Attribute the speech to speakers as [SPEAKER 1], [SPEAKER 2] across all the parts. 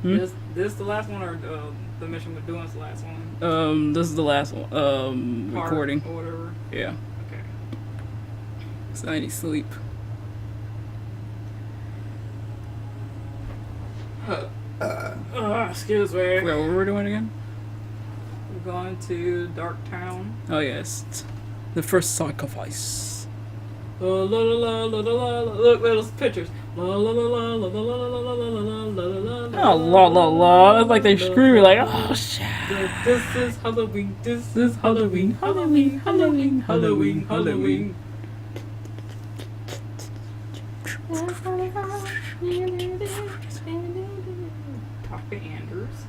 [SPEAKER 1] This the last one, or the mission we're doing is the last one?
[SPEAKER 2] This is the last one. Recording.
[SPEAKER 1] Or whatever.
[SPEAKER 2] Yeah.
[SPEAKER 1] Okay.
[SPEAKER 2] So I need sleep.
[SPEAKER 1] Excuse me.
[SPEAKER 2] Wait, what were we doing again?
[SPEAKER 1] We're going to Dark Town.
[SPEAKER 2] Oh yes, the first sacrifice.
[SPEAKER 1] La la la la la la la. Look at those pictures. La la la la la la la la la la la.
[SPEAKER 2] Oh la la la! It's like they screaming like, oh shit.
[SPEAKER 1] This is Halloween. This is Halloween. Halloween. Halloween. Halloween. Halloween. Talk to Anders.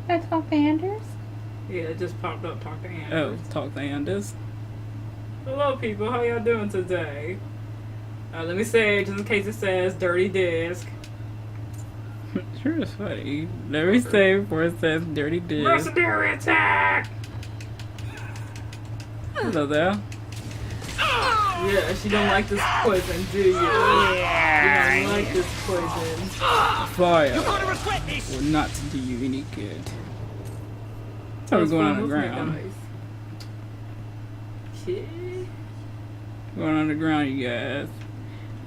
[SPEAKER 3] That's Hawke Anders?
[SPEAKER 1] Yeah, it just popped up. Talk to
[SPEAKER 2] Oh,
[SPEAKER 1] Anders.
[SPEAKER 2] talk to Anders.
[SPEAKER 1] Hello, people. How y'all doing today? Let me say, just in case it says dirty disc.
[SPEAKER 2] Sure, it's funny. Let me say before it says dirty dick.
[SPEAKER 1] Mercenary attack!
[SPEAKER 2] Hello there.
[SPEAKER 1] Yeah, she don't like this poison, do you? Yeah. You don't like this poison.
[SPEAKER 2] Fire will not do you any good. So we're going on the ground.
[SPEAKER 1] Okay.
[SPEAKER 2] Going on the ground, you guys.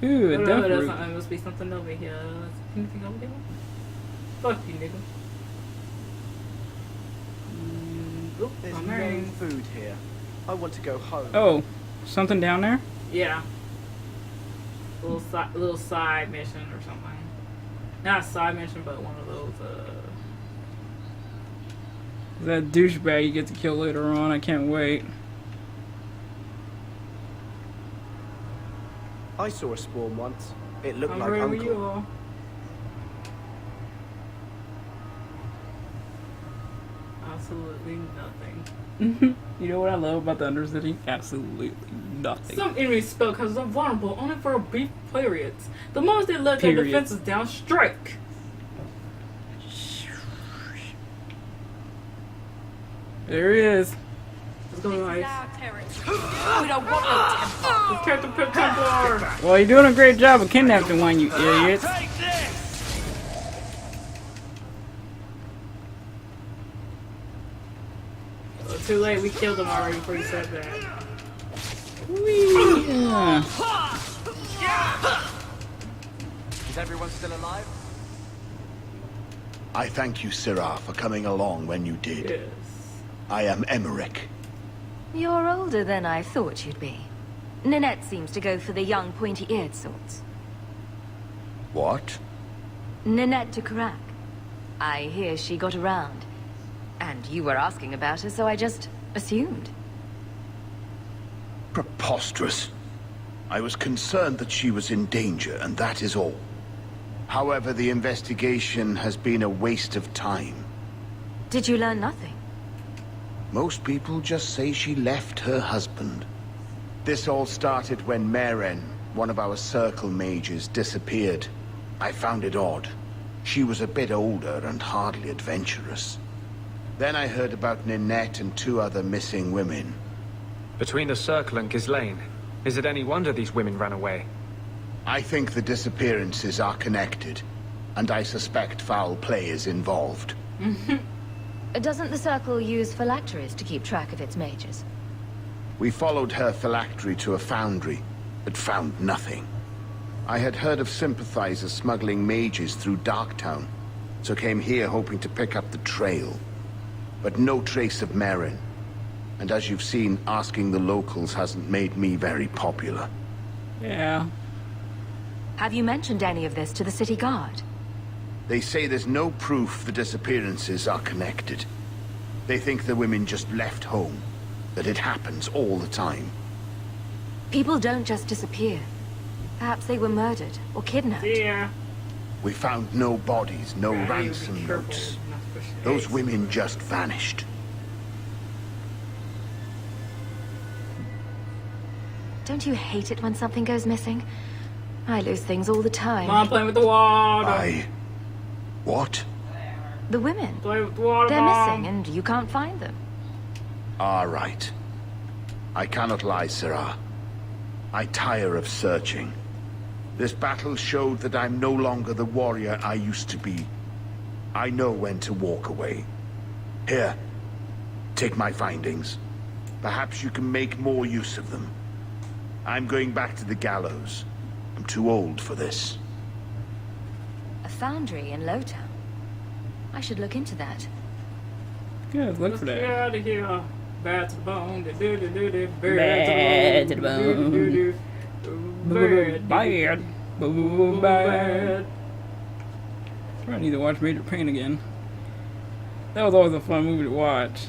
[SPEAKER 2] Ooh, a death root.
[SPEAKER 1] There must be something over here. Anything over here? Fuck you, nigga. Oop,
[SPEAKER 4] There's
[SPEAKER 1] I'm
[SPEAKER 4] no
[SPEAKER 1] marrying.
[SPEAKER 4] food here. I want to go home.
[SPEAKER 2] Oh, something down there?
[SPEAKER 1] Yeah. Little side mission or something. Not a side mission, but one of those,
[SPEAKER 2] That douchebag you get to kill later on. I can't wait.
[SPEAKER 4] I saw a spawn once. It looked
[SPEAKER 1] I'm
[SPEAKER 4] like
[SPEAKER 1] ready with you
[SPEAKER 4] Uncle.
[SPEAKER 1] all. Absolutely nothing.
[SPEAKER 2] You know what I love about the Undercity? Absolutely nothing.
[SPEAKER 1] Some enemies spell because are vulnerable only for brief periods. The moment they let their
[SPEAKER 2] Period.
[SPEAKER 1] defenses down, strike.
[SPEAKER 2] There he is.
[SPEAKER 1] Let's go, guys.
[SPEAKER 5] We don't want no temple.
[SPEAKER 1] Let's catch the Pit Templar.
[SPEAKER 2] Well, you're doing a great job of kidnapping one, you idiots.
[SPEAKER 1] Too late, we killed him already before you said that.
[SPEAKER 2] Whee! Yeah.
[SPEAKER 4] Is everyone still alive?
[SPEAKER 6] I thank you, Syrah, for coming along when you did.
[SPEAKER 1] Yes.
[SPEAKER 6] I am Emmerich.
[SPEAKER 5] You're older than I thought you'd be. Ninette seems to go for the young, pointy-eared sorts.
[SPEAKER 6] What?
[SPEAKER 5] Ninette de Carac. I hear she got around. And you were asking about her, so I just assumed.
[SPEAKER 6] Preposterous. I was concerned that she was in danger, and that is all. However, the investigation has been a waste of time.
[SPEAKER 5] Did you learn nothing?
[SPEAKER 6] Most people just say she left her husband. This all started when Meren, one of our circle mages, disappeared. I found it odd. She was a bit older and hardly adventurous. Then I heard about Ninette and 2 other missing women.
[SPEAKER 7] Between the Circle and Ghislaine, is it any wonder these women ran away?
[SPEAKER 6] I think the disappearances are connected, and I suspect foul play is involved.
[SPEAKER 5] Doesn't the Circle use phylacteries to keep track of its mages?
[SPEAKER 6] We followed her phylactery to a foundry, but found nothing. I had heard of sympathizers smuggling mages through Darktown, so came here hoping to pick up the trail. But no trace of Meren. And as you've seen, asking the locals hasn't made me very popular.
[SPEAKER 2] Yeah.
[SPEAKER 5] Have you mentioned any of this to the city guard?
[SPEAKER 6] They say there's no proof the disappearances are connected. They think the women just left home, that it happens all the time.
[SPEAKER 5] People don't just disappear. Perhaps they were murdered or kidnapped.
[SPEAKER 1] Yeah.
[SPEAKER 6] We found no bodies, no
[SPEAKER 1] Yeah, you
[SPEAKER 6] ransom
[SPEAKER 1] be careful
[SPEAKER 6] notes.
[SPEAKER 1] not to push the
[SPEAKER 6] Those
[SPEAKER 1] eggs.
[SPEAKER 6] women just vanished.
[SPEAKER 5] Don't you hate it when something goes missing? I lose things all the time.
[SPEAKER 1] Mom playing with the water.
[SPEAKER 6] What?
[SPEAKER 5] The women.
[SPEAKER 1] Play with the water,
[SPEAKER 5] They're
[SPEAKER 1] Mom.
[SPEAKER 5] missing and you can't find them.
[SPEAKER 6] All right. I cannot lie, Syrah. I tire of searching. This battle showed that I'm no longer the warrior I used to be. I know when to walk away. Here, take my findings. Perhaps you can make more use of them. I'm going back to the gallows. I'm too old for this.
[SPEAKER 5] A foundry in Lowtown. I should look into that.
[SPEAKER 2] Yeah, look for
[SPEAKER 1] Get
[SPEAKER 2] that.
[SPEAKER 1] out of here. Bad to the bone.
[SPEAKER 2] Bad to the bone. Bad. Bad. I need to watch Major Pain again. That was always a fun movie to watch.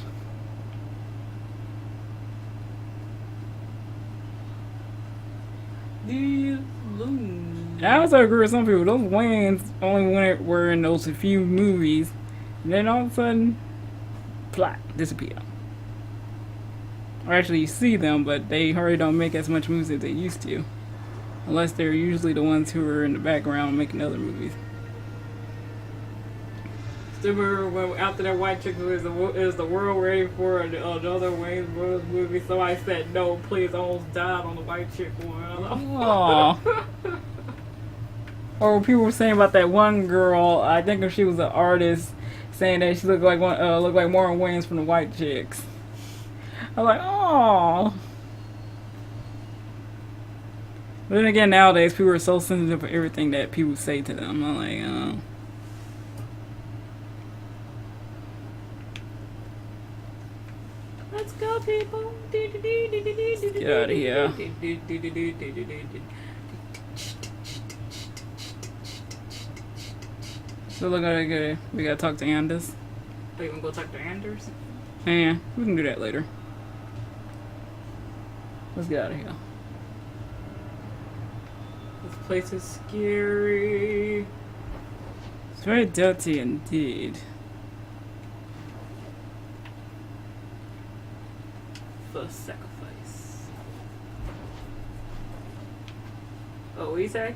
[SPEAKER 2] I also agree with some people. Those Wayans only were in those few movies, and then all of a sudden, plot, disappear. Or actually, you see them, but they hardly don't make as much movies as they used to, unless they're usually the ones who are in the background making other movies.
[SPEAKER 1] Still remember when after that white chick was the world ready for another Wayne Brothers movie? So I said no, please. I almost died on the white chick one.
[SPEAKER 2] Aww. Or people were saying about that one girl. I think if she was an artist, saying that she looked like Marlon Wayans from the White Chicks. I was like, oh. But then again, nowadays people are so sensitive for everything that people say to them. I'm like, oh.
[SPEAKER 1] Let's go, people.
[SPEAKER 2] Get out of here. So look at it. We gotta talk to Anders.
[SPEAKER 1] Are you gonna go talk to Anders?
[SPEAKER 2] Yeah, we can do that later. Let's get out of here.
[SPEAKER 1] This place is scary.
[SPEAKER 2] It's very dirty indeed.
[SPEAKER 1] First sacrifice. Oh, what you say?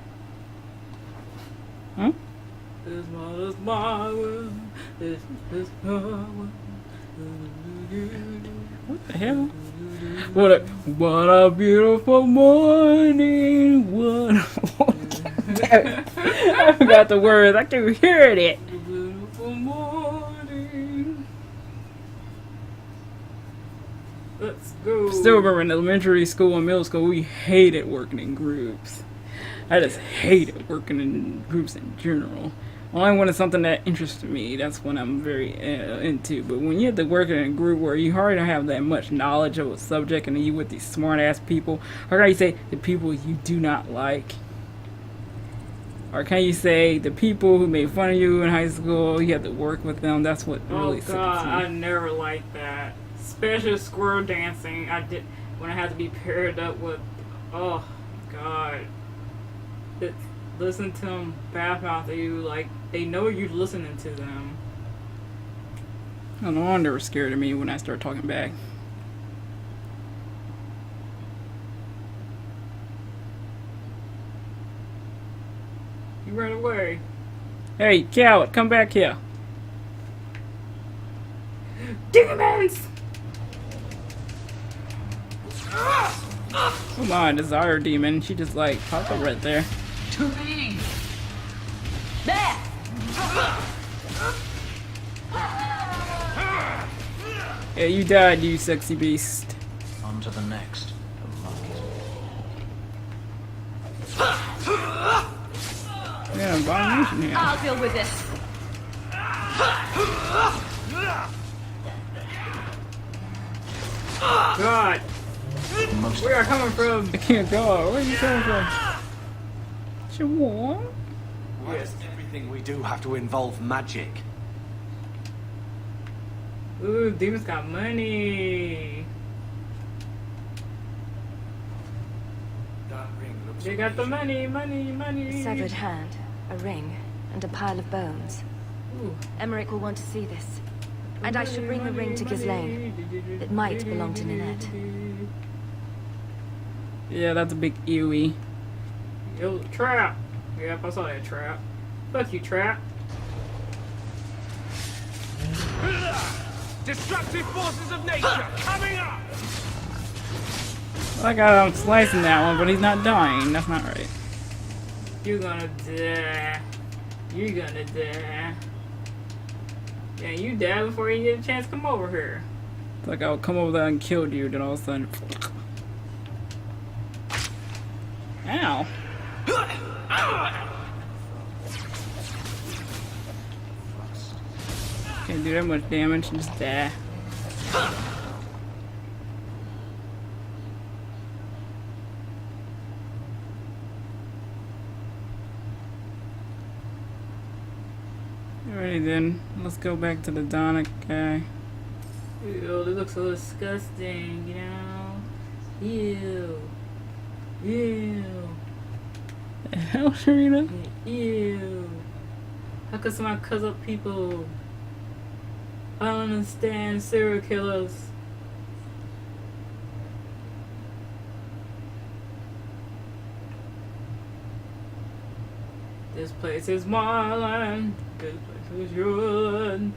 [SPEAKER 2] Huh?
[SPEAKER 1] This my world. This my world.
[SPEAKER 2] What the hell? What a beautiful morning. I forgot the words. I keep hearing it.
[SPEAKER 1] Beautiful morning. Let's go.
[SPEAKER 2] Still remember in elementary school and middle school, we hated working in groups. I just hated working in groups in general. Only when it's something that interests me, that's when I'm very into. But when you have to work in a group where you hardly don't have that much knowledge of a subject and you with these smart ass people, or can you say the people you do not like? Or can you say the people who made fun of you in high school, you have to work with them? That's what really
[SPEAKER 1] Oh
[SPEAKER 2] sickens
[SPEAKER 1] god,
[SPEAKER 2] me.
[SPEAKER 1] I never liked that. Especially squirrel dancing. I did when I had to be paired up with. Oh god, listen to them badmouth you like they know you're listening to them.
[SPEAKER 2] No wonder they were scared of me when I started talking back.
[SPEAKER 1] You ran away.
[SPEAKER 2] Hey, coward, come back here.
[SPEAKER 1] Demons!
[SPEAKER 2] Come on, Desire Demon. She just like popped up right there.
[SPEAKER 5] To me! There!
[SPEAKER 2] Yeah, you died, you sexy beast.
[SPEAKER 4] On to the next.
[SPEAKER 2] Yeah, abomination here.
[SPEAKER 5] I'll deal with this.
[SPEAKER 1] God! Where are you coming from?
[SPEAKER 2] I can't go. Where are you coming from? What?
[SPEAKER 4] Why does everything we do have to involve magic?
[SPEAKER 1] Ooh, demons got money.
[SPEAKER 4] That ring looks
[SPEAKER 1] They got the
[SPEAKER 4] amazing.
[SPEAKER 1] money.
[SPEAKER 5] A severed hand, a ring, and a pile of bones.
[SPEAKER 1] Ooh.
[SPEAKER 5] Emmerich will want to see this. And I should bring the ring to Ghislaine. It might belong to Ninette.
[SPEAKER 2] Yeah, that's a big ewy.
[SPEAKER 1] It was a trap. Yep, I saw that trap. Fuck you, trap.
[SPEAKER 4] Destructive forces of nature coming up!
[SPEAKER 2] Like I'm slicing that one, but he's not dying. That's not right.
[SPEAKER 1] You're gonna die. You're gonna die. Yeah, you die before you get a chance to come over here.
[SPEAKER 2] It's like I'll come over there and kill you, then all of a sudden. Ow. Can't do that much damage, just die. Alrighty then, let's go back to the Donic guy.
[SPEAKER 1] Ew, they look so disgusting, you know? Ew. Ew.
[SPEAKER 2] The hell, Sharita?
[SPEAKER 1] Ew. How could somebody cuss up people? I don't understand serial killers. This place is my land. This place is your land.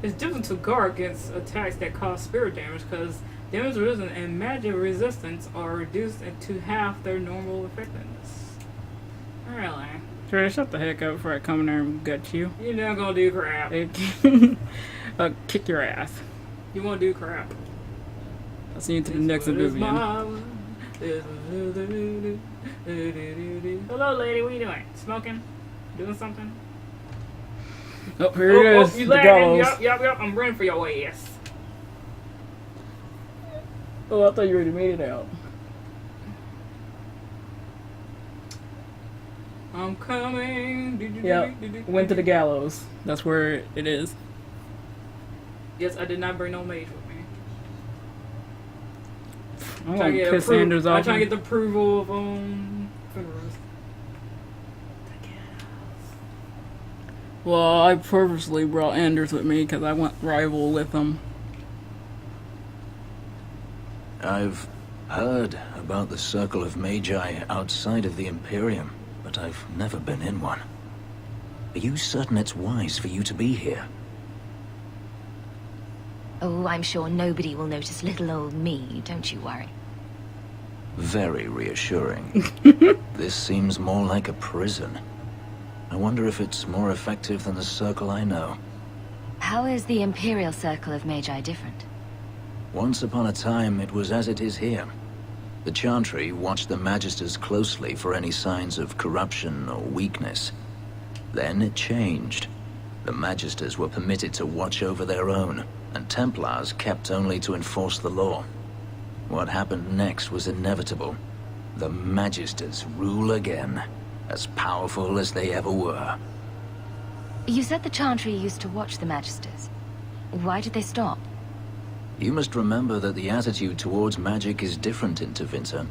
[SPEAKER 1] It's different to guard against attacks that cause spirit damage because damage resistance and magic resistance are reduced to half their normal effectiveness. Really?
[SPEAKER 2] Sure, shut the heck up before I come in there and gut you.
[SPEAKER 1] You're not gonna do crap.
[SPEAKER 2] I'll kick your ass.
[SPEAKER 1] You wanna do crap.
[SPEAKER 2] I'll see you to the next Oblivion.
[SPEAKER 1] Hello, lady. What are you doing? Smoking? Doing something?
[SPEAKER 2] Oh, here it is.
[SPEAKER 1] You
[SPEAKER 2] The
[SPEAKER 1] lagging.
[SPEAKER 2] gallows.
[SPEAKER 1] Yup. I'm running for your ass.
[SPEAKER 2] Oh, I thought you already made it out.
[SPEAKER 1] I'm coming.
[SPEAKER 2] Yep. Went to the gallows. That's where it is.
[SPEAKER 1] Yes, I did not bring no mage with me.
[SPEAKER 2] I'm gonna piss Anders off.
[SPEAKER 1] I'm trying to get the approval of Fenris.
[SPEAKER 2] Well, I purposely brought Anders with me because I went rival with him.
[SPEAKER 8] I've heard about the Circle of Magi outside of the Imperium, but I've never been in one. Are you certain it's wise for you to be here?
[SPEAKER 5] Oh, I'm sure nobody will notice little old me, don't you worry.
[SPEAKER 8] Very reassuring. This seems more like a prison. I wonder if it's more effective than the Circle I know.
[SPEAKER 5] How is the Imperial Circle of Magi different?
[SPEAKER 8] Once upon a time, it was as it is here. The Chantry watched the Magisters closely for any signs of corruption or weakness. Then it changed. The Magisters were permitted to watch over their own, and Templars kept only to enforce the law. What happened next was inevitable. The Magisters rule again, as powerful as they ever were.
[SPEAKER 5] You said the Chantry used to watch the Magisters. Why did they stop?
[SPEAKER 8] You must remember that the attitude towards magic is different in Tevinter.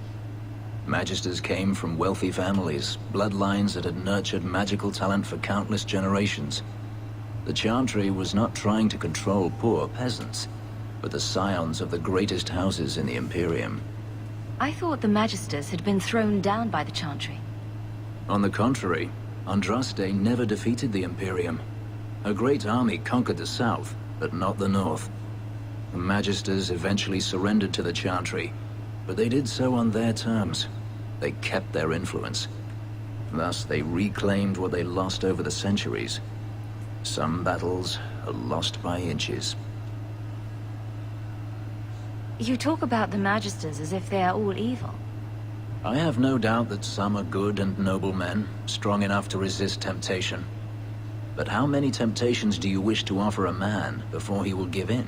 [SPEAKER 8] Magisters came from wealthy families, bloodlines that had nurtured magical talent for countless generations. The Chantry was not trying to control poor peasants, but the scions of the greatest houses in the Imperium.
[SPEAKER 5] I thought the Magisters had been thrown down by the Chantry.
[SPEAKER 8] On the contrary, Andraste never defeated the Imperium. A great army conquered the south, but not the north. The Magisters eventually surrendered to the Chantry, but they did so on their terms. They kept their influence. Thus, they reclaimed what they lost over the centuries. Some battles are lost by inches.
[SPEAKER 5] You talk about the Magisters as if they are all evil.
[SPEAKER 8] I have no doubt that some are good and noble men, strong enough to resist temptation. But how many temptations do you wish to offer a man before he will give in?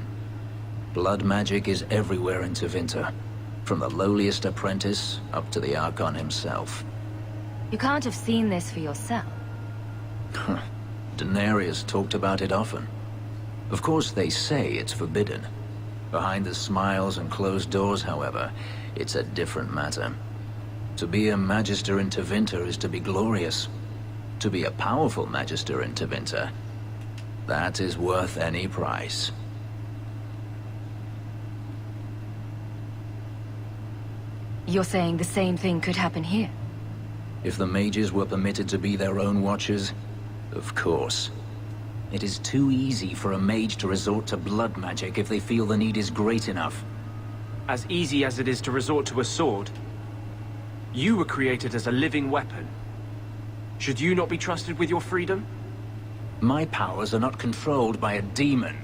[SPEAKER 8] Blood magic is everywhere in Tevinter, from the lowliest apprentice up to the Archon himself.
[SPEAKER 5] You can't have seen this for yourself.
[SPEAKER 8] Daenerys talked about it often. Of course, they say it's forbidden. Behind the smiles and closed doors, however, it's a different matter. To be a Magister in Tevinter is to be glorious. To be a powerful Magister in Tevinter, that is worth any price.
[SPEAKER 5] You're saying the same thing could happen here?
[SPEAKER 8] If the mages were permitted to be their own watchers, of course. It is too easy for a mage to resort to blood magic if they feel the need is great enough.
[SPEAKER 7] As easy as it is to resort to a sword. You were created as a living weapon. Should you not be trusted with your freedom?
[SPEAKER 8] My powers are not controlled by a demon.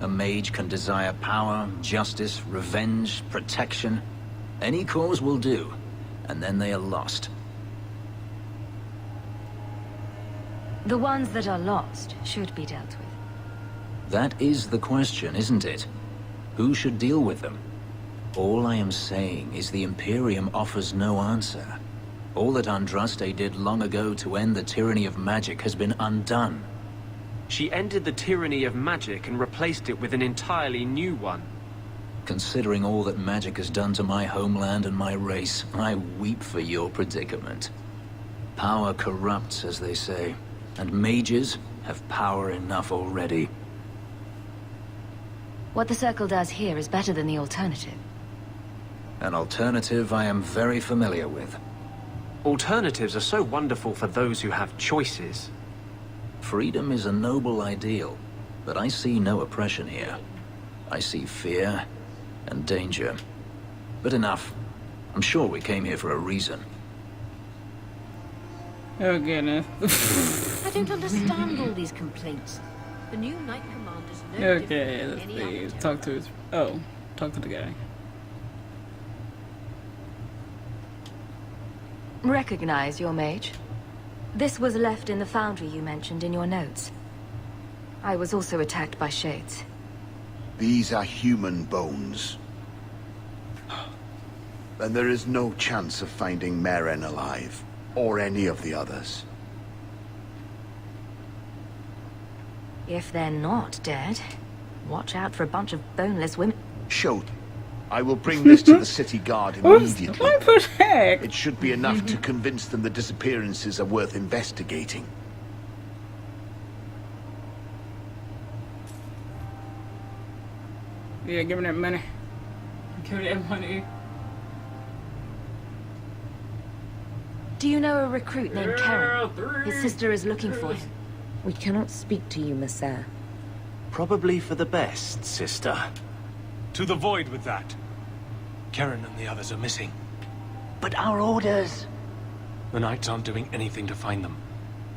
[SPEAKER 8] A mage can desire power, justice, revenge, protection. Any cause will do, and then they are lost.
[SPEAKER 5] The ones that are lost should be dealt with.
[SPEAKER 8] That is the question, isn't it? Who should deal with them? All I am saying is the Imperium offers no answer. All that Andraste did long ago to end the tyranny of magic has been undone.
[SPEAKER 7] She ended the tyranny of magic and replaced it with an entirely new one.
[SPEAKER 8] Considering all that magic has done to my homeland and my race, I weep for your predicament. Power corrupts, as they say, and mages have power enough already.
[SPEAKER 5] What the Circle does here is better than the alternative.
[SPEAKER 8] An alternative I am very familiar with.
[SPEAKER 7] Alternatives are so wonderful for those who have choices.
[SPEAKER 8] Freedom is a noble ideal, but I see no oppression here. I see fear and danger. But enough. I'm sure we came here for a reason.
[SPEAKER 2] Oh goodness.
[SPEAKER 9] I don't understand all these complaints. The new Knight Commander's no
[SPEAKER 2] Okay,
[SPEAKER 9] different
[SPEAKER 2] let's
[SPEAKER 9] than any
[SPEAKER 2] see.
[SPEAKER 9] other
[SPEAKER 2] Talk to his. Oh, talk to the guy.
[SPEAKER 5] Recognize your mage. This was left in the foundry you mentioned in your notes. I was also attacked by shades.
[SPEAKER 6] These are human bones. And there is no chance of finding Meren alive, or any of the others.
[SPEAKER 5] If they're not dead, watch out for a bunch of boneless women.
[SPEAKER 6] Show. I will bring this to the city guard immediately.
[SPEAKER 2] What the heck?
[SPEAKER 6] It should be enough to convince them the disappearances are worth investigating.
[SPEAKER 2] Yeah, give me that money.
[SPEAKER 1] Give me that money.
[SPEAKER 5] Do you know a recruit named Karen? His sister is looking for him.
[SPEAKER 9] We cannot speak to you, Messer.
[SPEAKER 4] Probably for the best, sister.
[SPEAKER 10] To the void with that. Karen and the others are missing.
[SPEAKER 4] But our orders...
[SPEAKER 10] The Knights aren't doing anything to find them.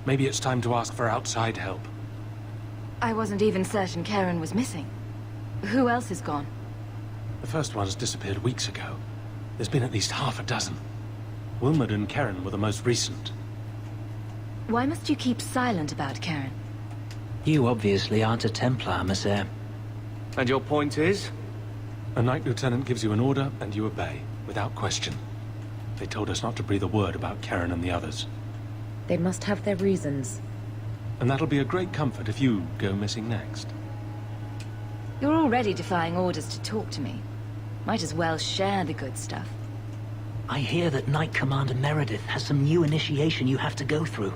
[SPEAKER 10] Maybe it's time to ask for outside help.
[SPEAKER 5] I wasn't even certain Karen was missing. Who else is gone?
[SPEAKER 10] The first ones disappeared weeks ago. There's been at least half a dozen. Wilmot and Karen were the most recent.
[SPEAKER 5] Why must you keep silent about Karen?
[SPEAKER 8] You obviously aren't a Templar, Messer.
[SPEAKER 7] And your point is?
[SPEAKER 10] A Knight Lieutenant gives you an order, and you obey, without question. They told us not to breathe a word about Karen and the others.
[SPEAKER 9] They must have their reasons.
[SPEAKER 10] And that'll be a great comfort if you go missing next.
[SPEAKER 5] You're already defying orders to talk to me. Might as well share the good stuff.
[SPEAKER 8] I hear that Knight Commander Meredith has some new initiation you have to go through.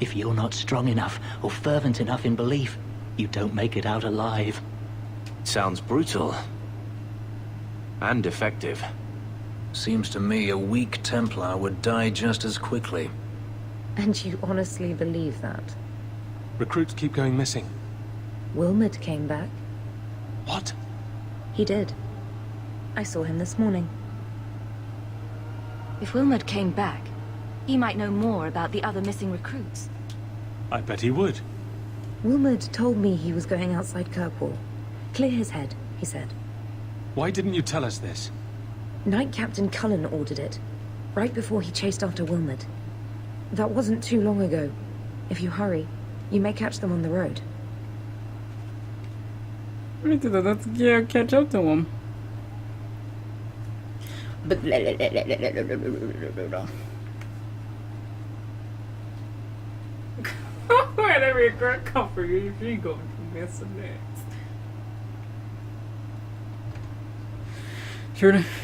[SPEAKER 8] If you're not strong enough or fervent enough in belief, you don't make it out alive.
[SPEAKER 4] Sounds brutal. And effective.
[SPEAKER 8] Seems to me a weak Templar would die just as quickly.
[SPEAKER 9] And you honestly believe that?
[SPEAKER 10] Recruits keep going missing.
[SPEAKER 9] Wilmot came back.
[SPEAKER 10] What?
[SPEAKER 9] He did. I saw him this morning.
[SPEAKER 5] If Wilmot came back, he might know more about the other missing recruits.
[SPEAKER 10] I bet he would.
[SPEAKER 9] Wilmot told me he was going outside Kirkwall. Clear his head, he said.
[SPEAKER 10] Why didn't you tell us this?
[SPEAKER 9] Knight Captain Cullen ordered it, right before he chased after Wilmot. That wasn't too long ago. If you hurry, you may catch them on the road.
[SPEAKER 2] Let's catch up to him. But
[SPEAKER 1] Where did regret come for you if you go to miss the next?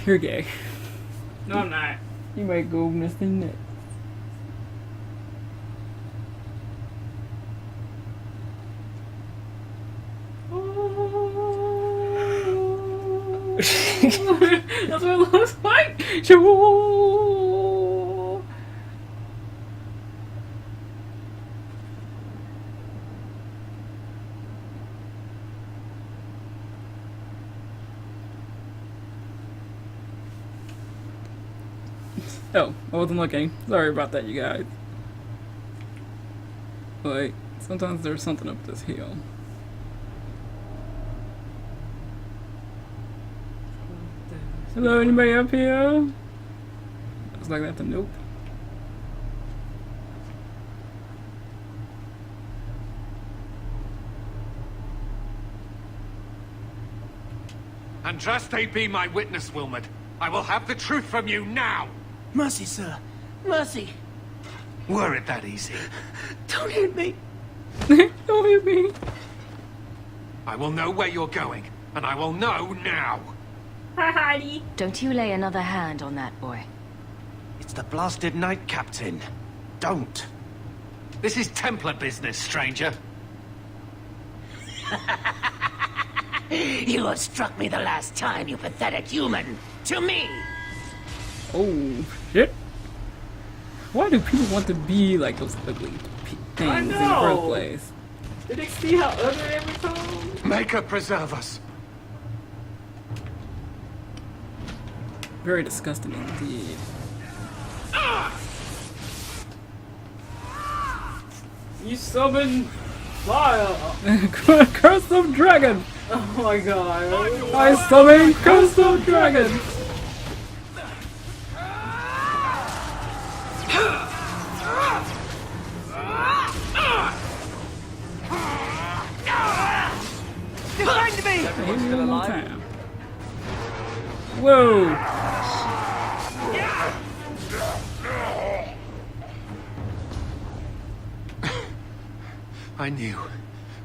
[SPEAKER 2] You're gay.
[SPEAKER 1] No, I'm not.
[SPEAKER 2] You might go missing next.
[SPEAKER 1] That's what it looks like.
[SPEAKER 2] Oh, I wasn't looking. Sorry about that, you guys. But sometimes there's something up this hill. Hello, anybody up here? Looks like that's a nope.
[SPEAKER 4] Andraste be my witness, Wilmot. I will have the truth from you now.
[SPEAKER 11] Mercy, sir. Mercy.
[SPEAKER 4] Were it that easy?
[SPEAKER 11] Don't hit me.
[SPEAKER 2] Don't hit me.
[SPEAKER 4] I will know where you're going, and I will know now.
[SPEAKER 1] Hi, Heidi.
[SPEAKER 5] Don't you lay another hand on that boy.
[SPEAKER 4] It's the blasted Knight Captain. Don't. This is Templar business, stranger.
[SPEAKER 11] You have struck me the last time, you pathetic human. To me.
[SPEAKER 2] Oh, shit. Why do people want to be like those ugly things in the first place?
[SPEAKER 1] Did they see how ugly they become?
[SPEAKER 4] Maker preserve us.
[SPEAKER 2] Very disgusting indeed.
[SPEAKER 1] You summon fire.
[SPEAKER 2] Curse of Dragon!
[SPEAKER 1] Oh my god.
[SPEAKER 2] I summon Curse of Dragon!
[SPEAKER 11] Behind me!
[SPEAKER 2] Hit me one more time. Whoa!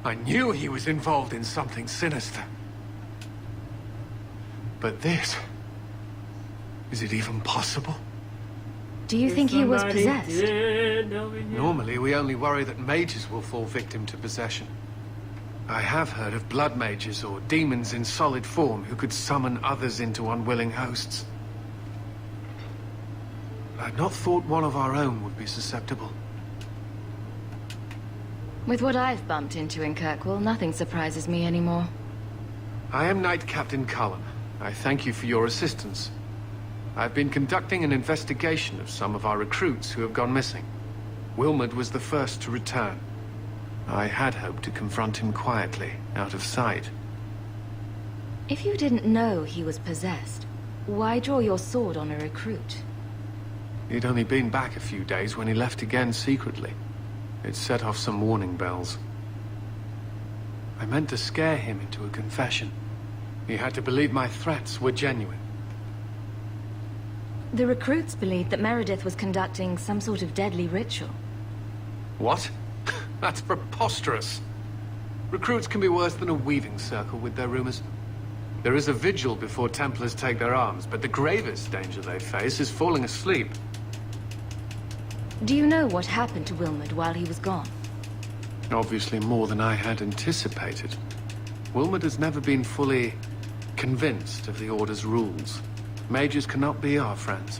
[SPEAKER 4] I knew he was involved in something sinister. But this... is it even possible?
[SPEAKER 5] Do you think he was possessed?
[SPEAKER 4] Normally, we only worry that mages will fall victim to possession. I have heard of blood mages or demons in solid form who could summon others into unwilling hosts. I'd not thought one of our own would be susceptible.
[SPEAKER 5] With what I've bumped into in Kirkwall, nothing surprises me anymore.
[SPEAKER 4] I am Knight Captain Cullen. I thank you for your assistance. I've been conducting an investigation of some of our recruits who have gone missing. Wilmot was the first to return. I had hoped to confront him quietly, out of sight.
[SPEAKER 5] If you didn't know he was possessed, why draw your sword on a recruit?
[SPEAKER 4] He'd only been back a few days when he left again secretly. It set off some warning bells. I meant to scare him into a confession. He had to believe my threats were genuine.
[SPEAKER 5] The recruits believed that Meredith was conducting some sort of deadly ritual.
[SPEAKER 4] What? That's preposterous. Recruits can be worse than a weaving circle with their rumors. There is a vigil before Templars take their arms, but the gravest danger they face is falling asleep.
[SPEAKER 5] Do you know what happened to Wilmot while he was gone?
[SPEAKER 4] Obviously more than I had anticipated. Wilmot has never been fully convinced of the Order's rules. Mages cannot be our friends.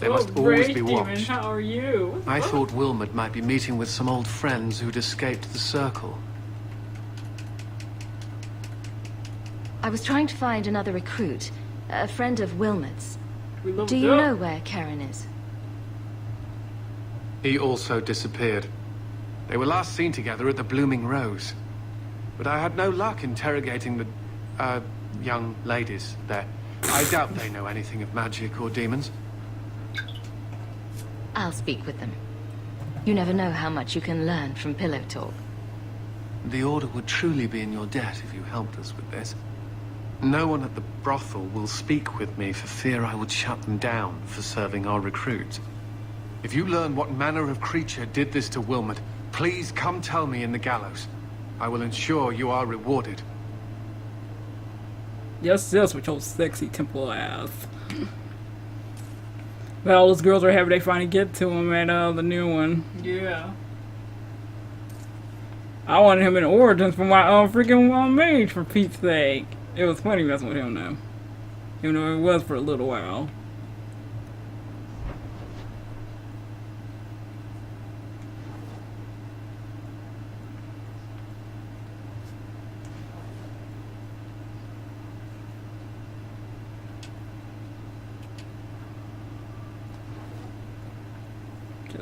[SPEAKER 4] They must always be watched.
[SPEAKER 1] How are you?
[SPEAKER 4] I thought Wilmot might be meeting with some old friends who'd escaped the Circle.
[SPEAKER 5] I was trying to find another recruit, a friend of Wilmot's. Do you know where Karen is?
[SPEAKER 4] He also disappeared. They were last seen together at the Blooming Rose. But I had no luck interrogating the, young ladies there. I doubt they know anything of magic or demons.
[SPEAKER 5] I'll speak with them. You never know how much you can learn from pillow talk.
[SPEAKER 4] The Order would truly be in your debt if you helped us with this. No one at the brothel will speak with me for fear I would shut them down for serving our recruits. If you learn what manner of creature did this to Wilmot, please come tell me in the gallows. I will ensure you are rewarded.
[SPEAKER 2] Yes, yes, with your sexy temple ass. But all those girls are happy they finally get to him at the new one.
[SPEAKER 1] Yeah.
[SPEAKER 2] I wanted him in Origins for my freaking mage, for Pete's sake. It was funny messing with him though. Even though it was for a little while.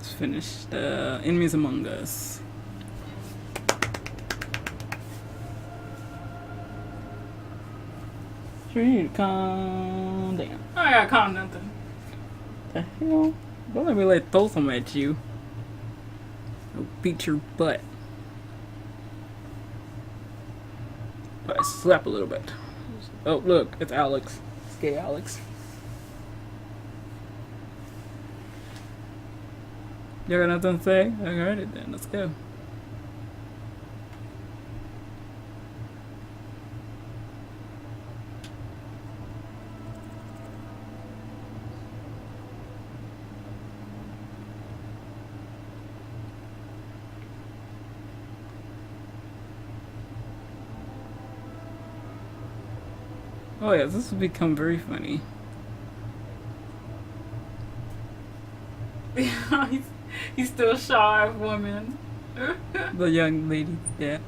[SPEAKER 2] let's finish the Enemies Among Us. Sure, you need to calm down.
[SPEAKER 1] I gotta calm nothing.
[SPEAKER 2] The hell? Don't let me throw some at you. I'll beat your butt. I slap a little bit. Oh, look, it's Alex. It's gay Alex. You got nothing to say? Alright then, let's go. Oh yeah, this has become very funny.
[SPEAKER 1] He's still shy of women.
[SPEAKER 2] The young ladies, yeah.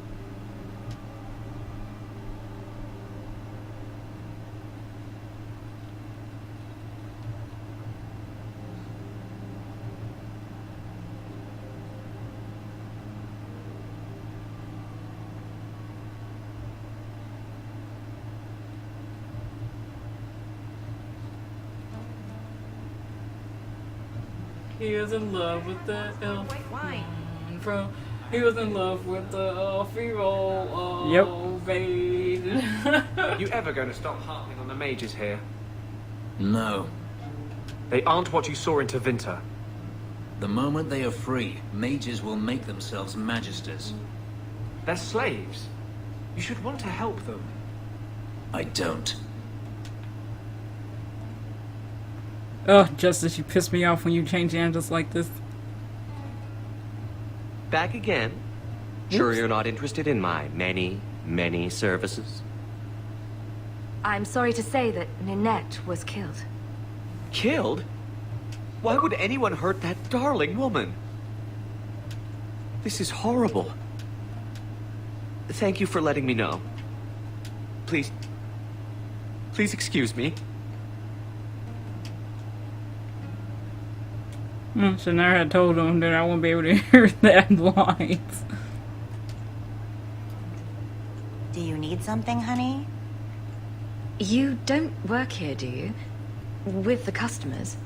[SPEAKER 1] He was in love with the elf. He was in love with the female maid.
[SPEAKER 7] You ever going to stop harping on the mages here?
[SPEAKER 8] No.
[SPEAKER 7] They aren't what you saw in Tevinter.
[SPEAKER 8] The moment they are free, mages will make themselves magisters.
[SPEAKER 7] They're slaves. You should want to help them.
[SPEAKER 8] I don't.
[SPEAKER 2] Oh, Justice, you pissed me off when you change answers like this.
[SPEAKER 12] Back again? Sure you're not interested in my many, many services?
[SPEAKER 5] I'm sorry to say that Ninette was killed.
[SPEAKER 12] Killed? Why would anyone hurt that darling woman? This is horrible. Thank you for letting me know. Please excuse me.
[SPEAKER 2] So now I had told him that I won't be able to hear that lines.
[SPEAKER 13] Do you need something, honey?
[SPEAKER 5] You don't work here, do you? With the customers?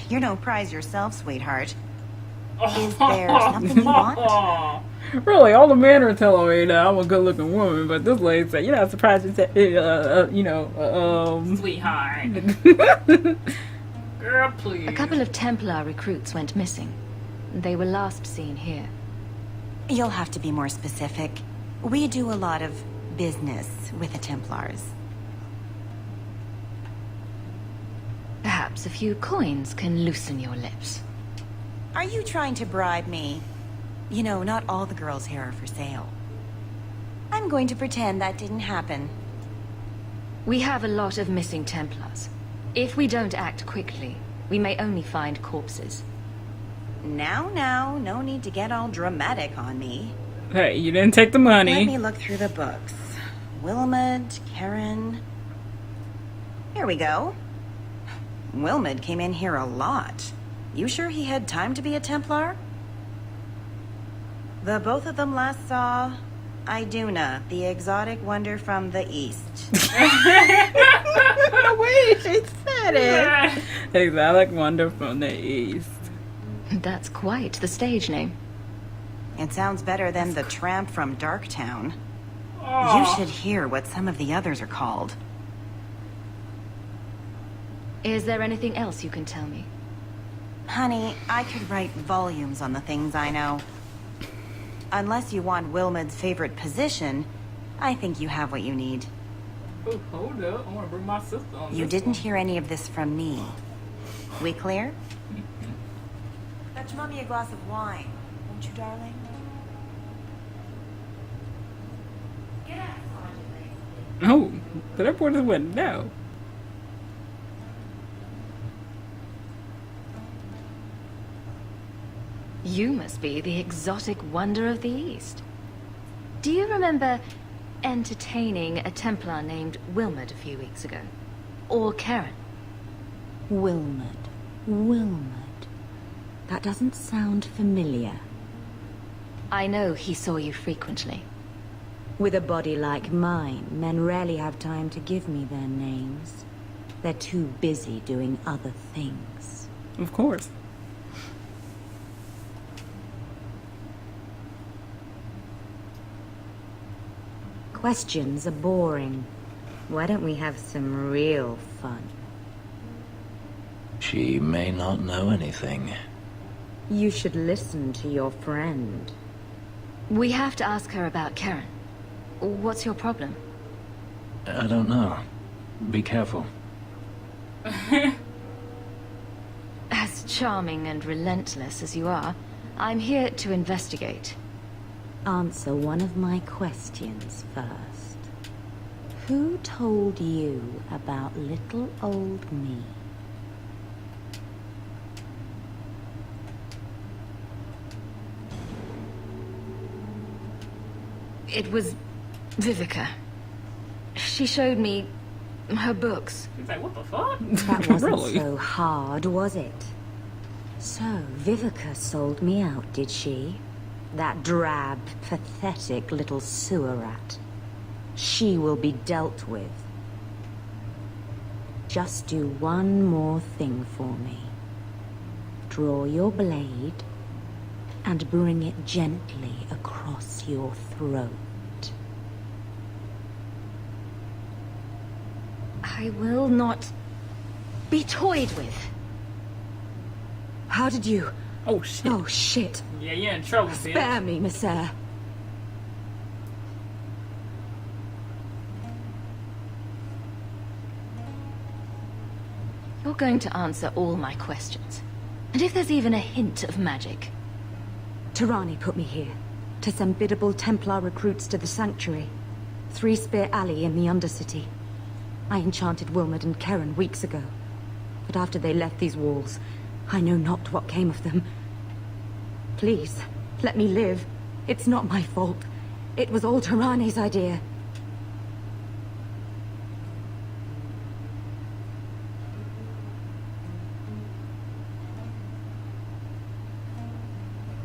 [SPEAKER 13] You're no prize yourself, sweetheart. Is there something you want?
[SPEAKER 2] Really, all the men are telling me that I'm a good-looking woman, but this lady said, "You're not surprised you said,
[SPEAKER 1] sweetheart." Girl, please.
[SPEAKER 5] A couple of Templar recruits went missing. They were last seen here.
[SPEAKER 13] You'll have to be more specific. We do a lot of business with the Templars.
[SPEAKER 5] Perhaps a few coins can loosen your lips.
[SPEAKER 13] Are you trying to bribe me? You know, not all the girls here are for sale. I'm going to pretend that didn't happen.
[SPEAKER 5] We have a lot of missing Templars. If we don't act quickly, we may only find corpses.
[SPEAKER 13] Now, no need to get all dramatic on me.
[SPEAKER 2] Hey, you didn't take the money.
[SPEAKER 13] Let me look through the books. Wilmot, Karen... Here we go. Wilmot came in here a lot. You sure he had time to be a Templar? The both of them last saw Iduna, the exotic wonder from the east.
[SPEAKER 2] Wait, she said it. Exotic wonder from the east.
[SPEAKER 5] That's quite the stage name.
[SPEAKER 13] It sounds better than the tramp from Darktown.
[SPEAKER 1] Aww.
[SPEAKER 13] You should hear what some of the others are called.
[SPEAKER 5] Is there anything else you can tell me?
[SPEAKER 13] Honey, I could write volumes on the things I know. Unless you want Wilmot's favorite position, I think you have what you need.
[SPEAKER 1] Oh, hold up. I want to bring my sister on.
[SPEAKER 13] You didn't hear any of this from me. We clear? Fetch Mommy a glass of wine, won't you, darling?
[SPEAKER 2] Oh, but that boy just went no.
[SPEAKER 5] You must be the exotic wonder of the East. Do you remember entertaining a Templar named Wilmot a few weeks ago? Or Karen?
[SPEAKER 13] Wilmot.
[SPEAKER 9] That doesn't sound familiar.
[SPEAKER 5] I know he saw you frequently.
[SPEAKER 9] With a body like mine, men rarely have time to give me their names. They're too busy doing other things.
[SPEAKER 2] Of course.
[SPEAKER 9] Questions are boring. Why don't we have some real fun?
[SPEAKER 8] She may not know anything.
[SPEAKER 9] You should listen to your friend.
[SPEAKER 5] We have to ask her about Karen. What's your problem?
[SPEAKER 8] I don't know. Be careful.
[SPEAKER 5] As charming and relentless as you are, I'm here to investigate.
[SPEAKER 9] Answer one of my questions first. Who told you about little old me?
[SPEAKER 5] It was Vivica. She showed me her books.
[SPEAKER 1] He's like, what the fuck?
[SPEAKER 9] That wasn't
[SPEAKER 2] Really?
[SPEAKER 9] so hard, was it? So, Vivica sold me out, did she? That drab, pathetic little sewer rat. She will be dealt with. Just do one more thing for me. Draw your blade and bring it gently across your throat.
[SPEAKER 5] I will not be toyed with.
[SPEAKER 9] How did you...
[SPEAKER 2] Oh, shit.
[SPEAKER 9] Oh, shit.
[SPEAKER 1] Yeah, you're in trouble, bitch.
[SPEAKER 9] Spare me, Monsieur.
[SPEAKER 5] You're going to answer all my questions. And if there's even a hint of magic...
[SPEAKER 9] Tirani put me here, to send biddable Templar recruits to the Sanctuary. 3 Spear Alley in the Undercity. I enchanted Wilmot and Karen weeks ago. But after they left these walls, I know not what came of them. Please, let me live. It's not my fault. It was all Tirani's idea.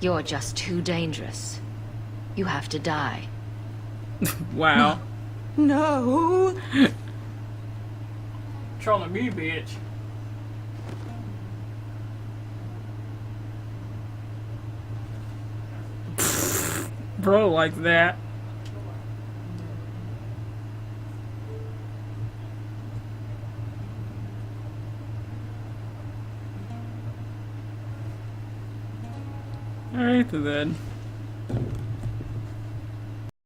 [SPEAKER 5] You're just too dangerous. You have to die.
[SPEAKER 2] Wow.
[SPEAKER 9] No!
[SPEAKER 1] Trolling me, bitch.
[SPEAKER 2] Bro, like that. Alright then.